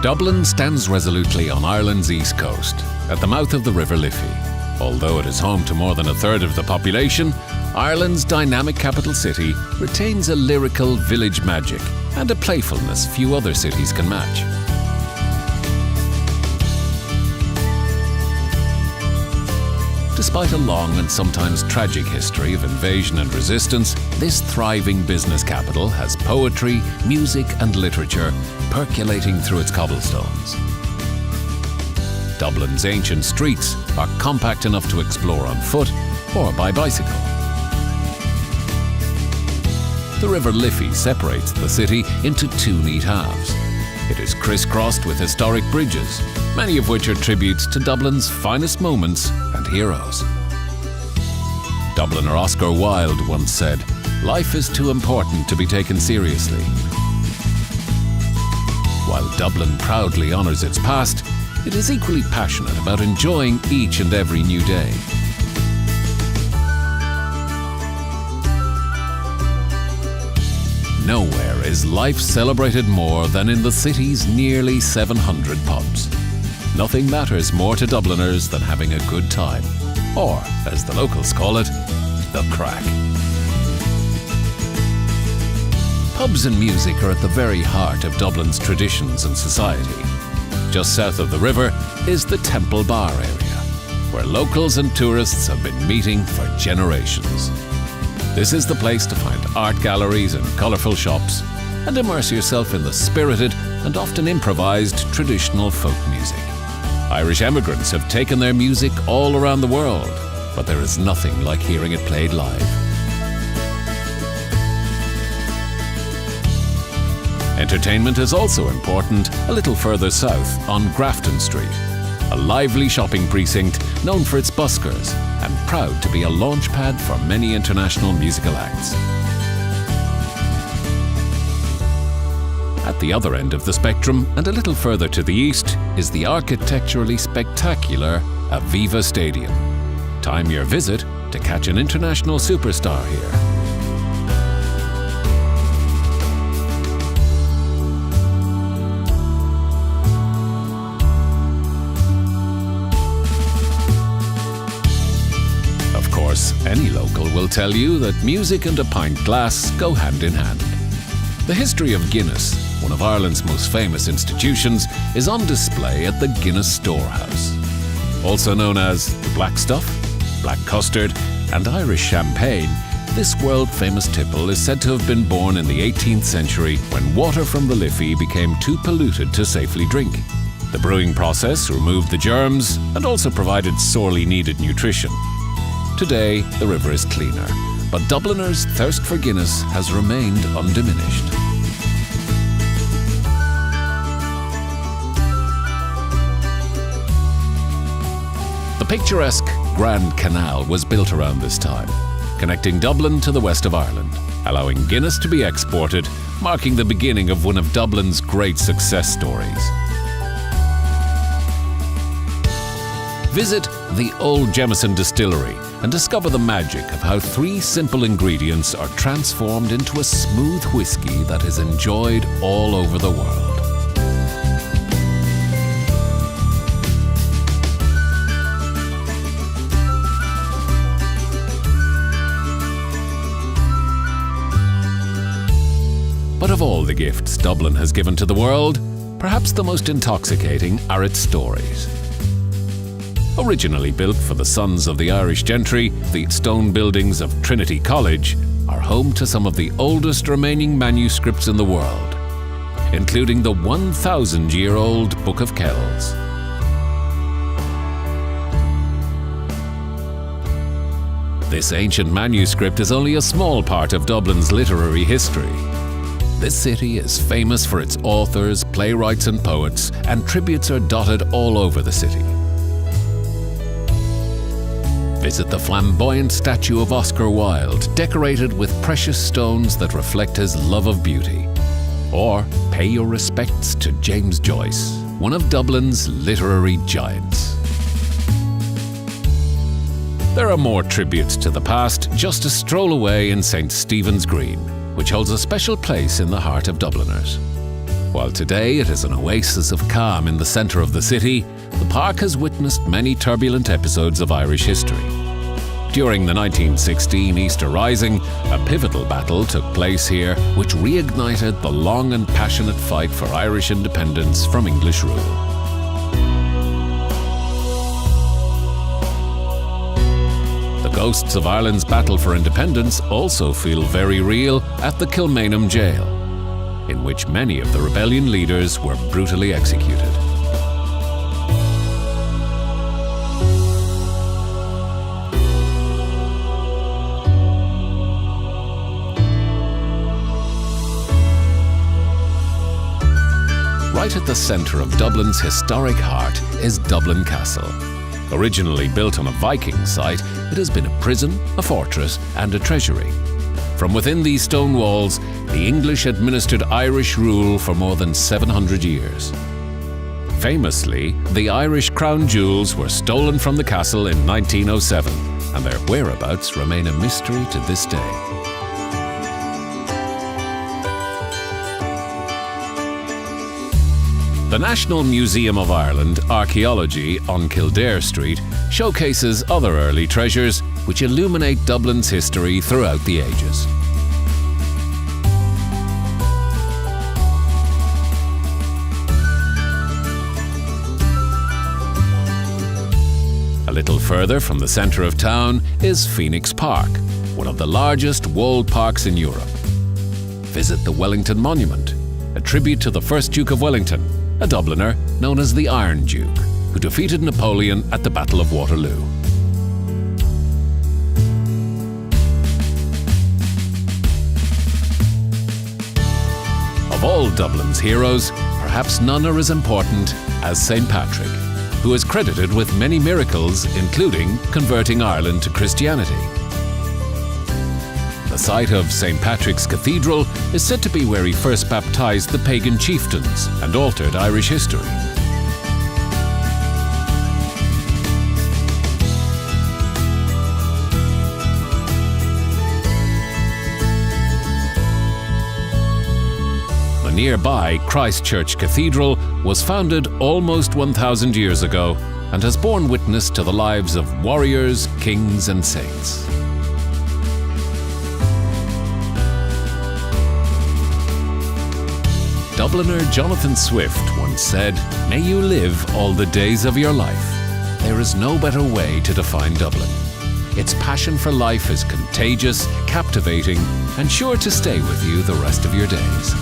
Dublin stands resolutely on Ireland's east coast, at the mouth of the River Liffey. Although it is home to more than a third of the population, Ireland's dynamic capital city retains a lyrical village magic and a playfulness few other cities can match. Despite a long and sometimes tragic history of invasion and resistance, this thriving business capital has poetry, music and literature percolating through its cobblestones. Dublin's ancient streets are compact enough to explore on foot or by bicycle. The River Liffey separates the city into two neat halves. It is crisscrossed with historic bridges, many of which are tributes to Dublin's finest moments and heroes. Dubliner Oscar Wilde once said, "Life is too important to be taken seriously." While Dublin proudly honours its past, it is equally passionate about enjoying each and every new day. Nowhere is life celebrated more than in the city's nearly 700 pubs. Nothing matters more to Dubliners than having a good time, or, as the locals call it, the crack. Pubs and music are at the very heart of Dublin's traditions and society. Just south of the river is the Temple Bar area, where locals and tourists have been meeting for generations. This is the place to find art galleries and colourful shops and immerse yourself in the spirited and often improvised traditional folk music. Irish emigrants have taken their music all around the world, but there is nothing like hearing it played live. Entertainment is also important a little further south on Grafton Street, a lively shopping precinct known for its buskers and proud to be a launchpad for many international musical acts. At the other end of the spectrum, and a little further to the east, is the architecturally spectacular Aviva Stadium. Time your visit to catch an international superstar here. Of course, any local will tell you that music and a pint glass go hand in hand. The history of Guinness, one of Ireland's most famous institutions, is on display at the Guinness Storehouse. Also known as the Black Stuff, Black Custard and Irish Champagne, this world-famous tipple is said to have been born in the 18th century when water from the Liffey became too polluted to safely drink. The brewing process removed the germs and also provided sorely needed nutrition. Today, the river is cleaner, but Dubliners' thirst for Guinness has remained undiminished. The picturesque Grand Canal was built around this time, connecting Dublin to the west of Ireland, allowing Guinness to be exported, marking the beginning of one of Dublin's great success stories. Visit the Old Jameson Distillery and discover the magic of how 3 simple ingredients are transformed into a smooth whiskey that is enjoyed all over the world. But of all the gifts Dublin has given to the world, perhaps the most intoxicating are its stories. Originally built for the sons of the Irish gentry, the stone buildings of Trinity College are home to some of the oldest remaining manuscripts in the world, including the 1,000-year-old Book of Kells. This ancient manuscript is only a small part of Dublin's literary history. This city is famous for its authors, playwrights and poets, and tributes are dotted all over the city. Visit the flamboyant statue of Oscar Wilde, decorated with precious stones that reflect his love of beauty. Or pay your respects to James Joyce, one of Dublin's literary giants. There are more tributes to the past just a stroll away in St. Stephen's Green, which holds a special place in the heart of Dubliners. While today it is an oasis of calm in the centre of the city, the park has witnessed many turbulent episodes of Irish history. During the 1916 Easter Rising, a pivotal battle took place here which reignited the long and passionate fight for Irish independence from English rule. The ghosts of Ireland's battle for independence also feel very real at the Kilmainham jail, in which many of the rebellion leaders were brutally executed. Right at the centre of Dublin's historic heart is Dublin Castle. Originally built on a Viking site, it has been a prison, a fortress and a treasury. From within these stone walls, the English administered Irish rule for more than 700 years. Famously, the Irish crown jewels were stolen from the castle in 1907, and their whereabouts remain a mystery to this day. The National Museum of Ireland Archaeology on Kildare Street showcases other early treasures which illuminate Dublin's history throughout the ages. A little further from the centre of town is Phoenix Park, one of the largest walled parks in Europe. Visit the Wellington Monument, a tribute to the first Duke of Wellington, a Dubliner known as the Iron Duke, who defeated Napoleon at the Battle of Waterloo. Of all Dublin's heroes, perhaps none are as important as St. Patrick, who is credited with many miracles, including converting Ireland to Christianity. The site of St. Patrick's Cathedral is said to be where he first baptized the pagan chieftains and altered Irish history. The nearby Christ Church Cathedral was founded almost 1,000 years ago and has borne witness to the lives of warriors, kings and saints. Dubliner Jonathan Swift once said, "May you live all the days of your life." There is no better way to define Dublin. Its passion for life is contagious, captivating, and sure to stay with you the rest of your days.